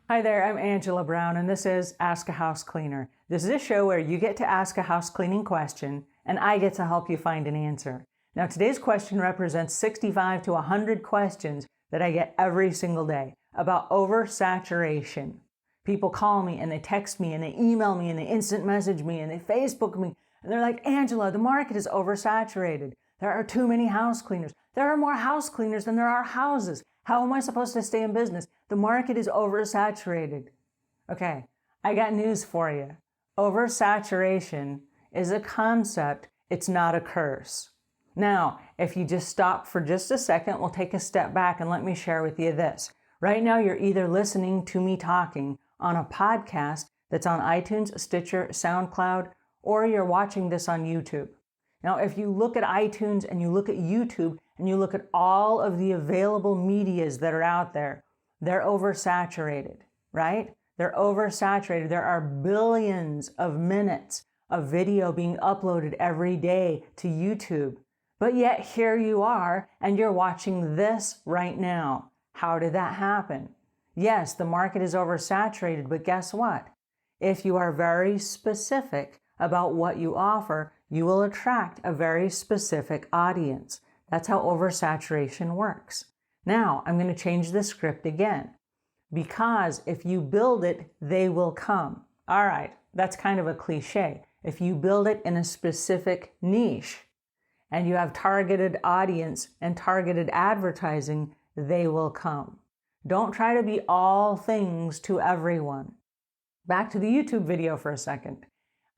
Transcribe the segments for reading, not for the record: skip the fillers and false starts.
Hi there, I'm Angela Brown, and this is Ask a House Cleaner. This is a show where you get to ask a house cleaning question, and I get to help you find an answer. Now, today's question represents 65 to 100 questions that I get every single day about oversaturation. People call me, and they text me, and they email me, and they instant message me, and they Facebook me, and they're like, Angela, the market is oversaturated. There are too many house cleaners. There are more house cleaners than there are houses. How am I supposed to stay in business? The market is oversaturated. Okay, I got news for you. Oversaturation is a concept. It's not a curse. Now, if you just stop for just a second, we'll take a step back and let me share with you this. Right now, you're either listening to me talking on a podcast that's on iTunes, Stitcher, SoundCloud, or you're watching this on YouTube. Now, if you look at iTunes and you look at YouTube and you look at all of the available medias that are out there, they're oversaturated, right? They're oversaturated. There are billions of minutes of video being uploaded every day to YouTube. But yet here you are and you're watching this right now. How did that happen? Yes, the market is oversaturated, but guess what? If you are very specific about what you offer, you will attract a very specific audience. That's how oversaturation works. Now, I'm going to change the script again. Because if you build it, they will come. All right, that's kind of a cliche. If you build it in a specific niche and you have targeted audience and targeted advertising, they will come. Don't try to be all things to everyone. Back to the YouTube video for a second.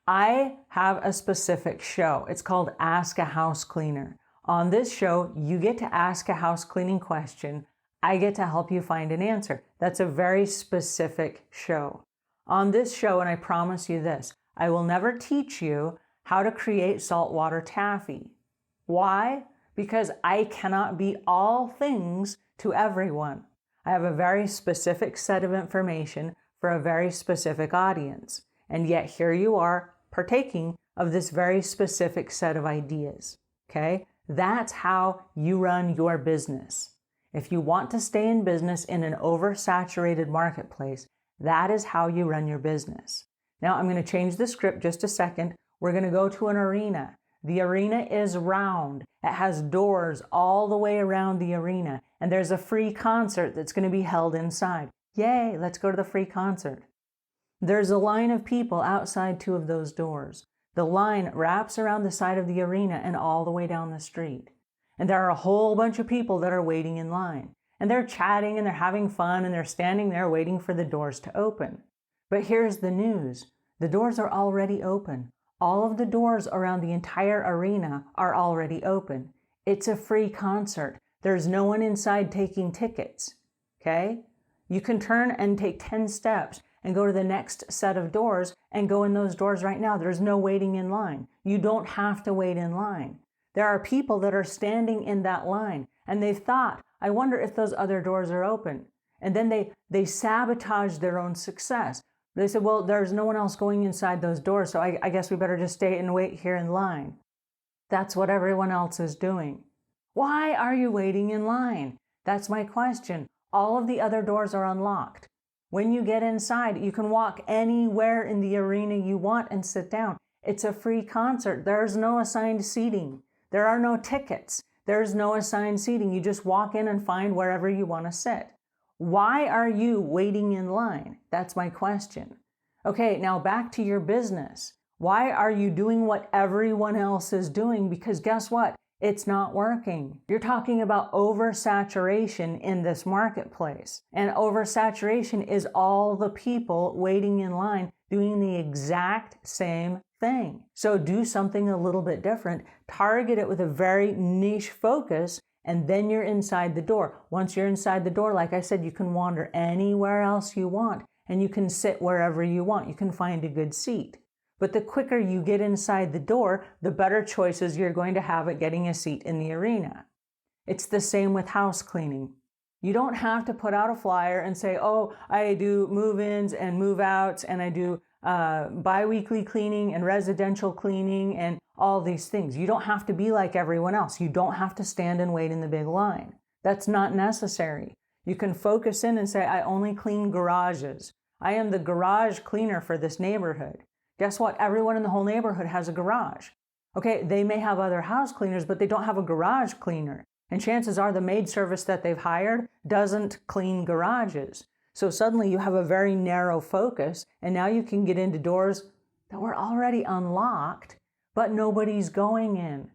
I have a specific show. It's called Ask a House Cleaner. On this show, you get to ask a house cleaning question. I get to help you find an answer. That's a very specific show. On this show, and I promise you this, I will never teach you how to create saltwater taffy. Why? Because I cannot be all things to everyone. I have a very specific set of information for a very specific audience. And yet here you are partaking of this very specific set of ideas. Okay? That's how you run your business. If you want to stay in business in an oversaturated marketplace, that is how you run your business. Now I'm going to change the script just a second. We're going to go to an arena. The arena is round. It has doors all the way around the arena. And there's a free concert that's going to be held inside. Yay, let's go to the free concert. There's a line of people outside two of those doors. The line wraps around the side of the arena and all the way down the street. And there are a whole bunch of people that are waiting in line. And they're chatting and they're having fun and they're standing there waiting for the doors to open. But here's the news. The doors are already open. All of the doors around the entire arena are already open. It's a free concert. There's no one inside taking tickets. Okay? You can turn and take 10 steps and go to the next set of doors and go in those doors right now. There's no waiting in line. You don't have to wait in line. There are people that are standing in that line and they've thought, I wonder if those other doors are open. And then they sabotage their own success. They said, well, there's no one else going inside those doors, so I guess we better just stay and wait here in line. That's what everyone else is doing. Why are you waiting in line? That's my question. All of the other doors are unlocked. When you get inside, you can walk anywhere in the arena you want and sit down. It's a free concert. There's no assigned seating. There are no tickets. There's no assigned seating. You just walk in and find wherever you want to sit. Why are you waiting in line? That's my question. Okay, now back to your business. Why are you doing what everyone else is doing? Because guess what? It's not working. You're talking about oversaturation in this marketplace. And oversaturation is all the people waiting in line doing the exact same thing. So do something a little bit different. Target it with a very niche focus, and then you're inside the door. Once you're inside the door, like I said, you can wander anywhere else you want, and you can sit wherever you want. You can find a good seat. But the quicker you get inside the door, the better choices you're going to have at getting a seat in the arena. It's the same with house cleaning. You don't have to put out a flyer and say, oh, I do move-ins and move-outs, and I do bi-weekly cleaning and residential cleaning and all these things. You don't have to be like everyone else. You don't have to stand and wait in the big line. That's not necessary. You can focus in and say, I only clean garages. I am the garage cleaner for this neighborhood. Guess what? Everyone in the whole neighborhood has a garage. Okay, they may have other house cleaners, but they don't have a garage cleaner. And chances are the maid service that they've hired doesn't clean garages. So suddenly you have a very narrow focus, and now you can get into doors that were already unlocked, but nobody's going in.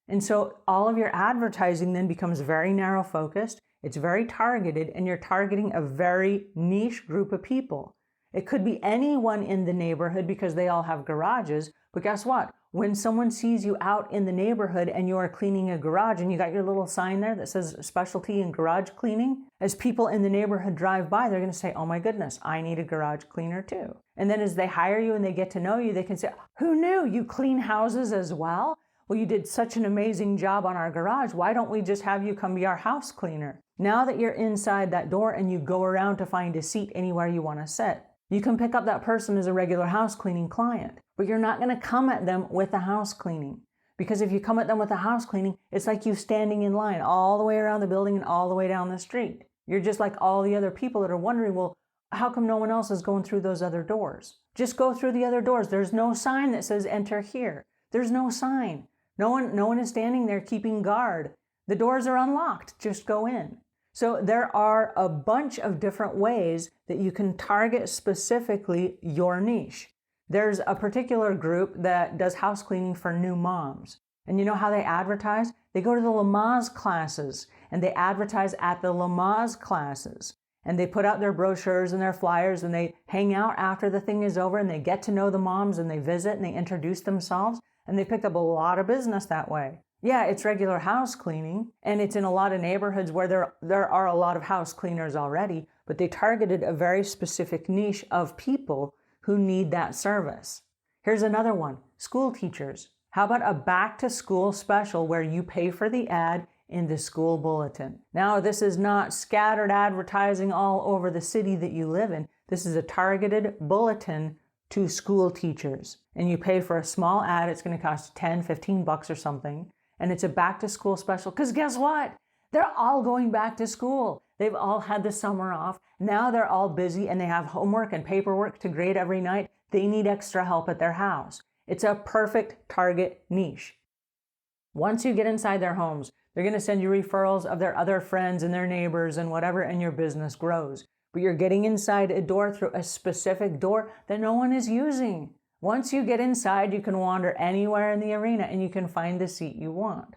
And so all of your advertising then becomes very narrow focused, it's very targeted, and you're targeting a very niche group of people. It could be anyone in the neighborhood because they all have garages, but guess what? When someone sees you out in the neighborhood and you are cleaning a garage and you got your little sign there that says specialty in garage cleaning, as people in the neighborhood drive by, they're going to say, oh my goodness, I need a garage cleaner too. And then as they hire you and they get to know you, they can say, who knew you clean houses as well? Well, you did such an amazing job on our garage. Why don't we just have you come be our house cleaner? Now that you're inside that door and you go around to find a seat anywhere you want to sit, you can pick up that person as a regular house cleaning client, but you're not going to come at them with the house cleaning. Because if you come at them with the house cleaning, it's like you standing in line all the way around the building and all the way down the street. You're just like all the other people that are wondering, well, how come no one else is going through those other doors? Just go through the other doors. There's no sign that says enter here. There's no sign. No one is standing there keeping guard. The doors are unlocked. Just go in. So there are a bunch of different ways that you can target specifically your niche. There's a particular group that does house cleaning for new moms. And you know how they advertise? They go to the Lamaze classes and they advertise at the Lamaze classes. And they put out their brochures and their flyers and they hang out after the thing is over and they get to know the moms and they visit and they introduce themselves and they picked up a lot of business that way. Yeah, it's regular house cleaning, and it's in a lot of neighborhoods where there are a lot of house cleaners already, but they targeted a very specific niche of people who need that service. Here's another one, school teachers. How about a back-to-school special where you pay for the ad in the school bulletin? Now, this is not scattered advertising all over the city that you live in. This is a targeted bulletin to school teachers, and you pay for a small ad. It's going to cost $10, $15 or something. And it's a back-to-school special, because guess what? They're all going back to school. They've all had the summer off. Now they're all busy and they have homework and paperwork to grade every night. They need extra help at their house. It's a perfect target niche. Once you get inside their homes, they're going to send you referrals of their other friends and their neighbors and whatever, and your business grows. But you're getting inside a door through a specific door that no one is using. Once you get inside, you can wander anywhere in the arena and you can find the seat you want.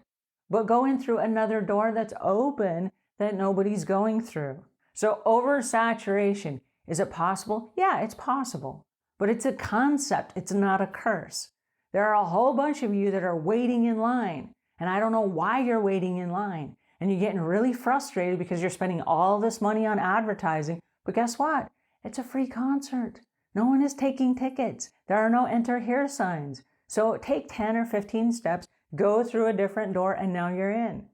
But go in through another door that's open that nobody's going through. So oversaturation, is it possible? Yeah, it's possible. But it's a concept, it's not a curse. There are a whole bunch of you that are waiting in line, and I don't know why you're waiting in line. And you're getting really frustrated because you're spending all this money on advertising. But guess what? It's a free concert. No one is taking tickets. There are no enter here signs. So take 10 or 15 steps, go through a different door, and now you're in.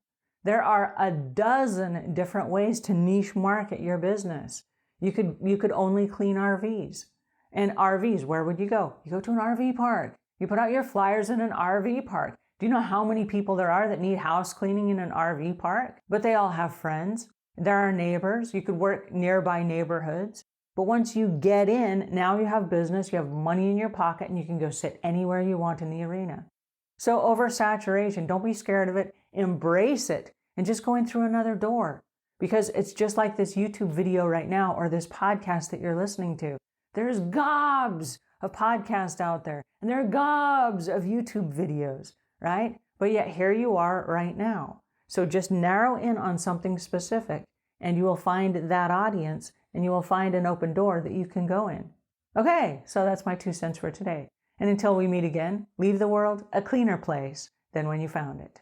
There are a dozen different ways to niche market your business. You could only clean RVs. And RVs, where would you go? You go to an RV park. You put out your flyers in an RV park. Do you know how many people there are that need house cleaning in an RV park? But they all have friends. There are neighbors. You could work nearby neighborhoods. But once you get in, now you have business, you have money in your pocket, and you can go sit anywhere you want in the arena. So oversaturation, don't be scared of it. Embrace it and just go in through another door. Because it's just like this YouTube video right now or this podcast that you're listening to. There's gobs of podcasts out there, and there are gobs of YouTube videos, right? But yet here you are right now. So just narrow in on something specific, and you will find that audience, and you will find an open door that you can go in. Okay, so that's my 2 cents for today. And until we meet again, leave the world a cleaner place than when you found it.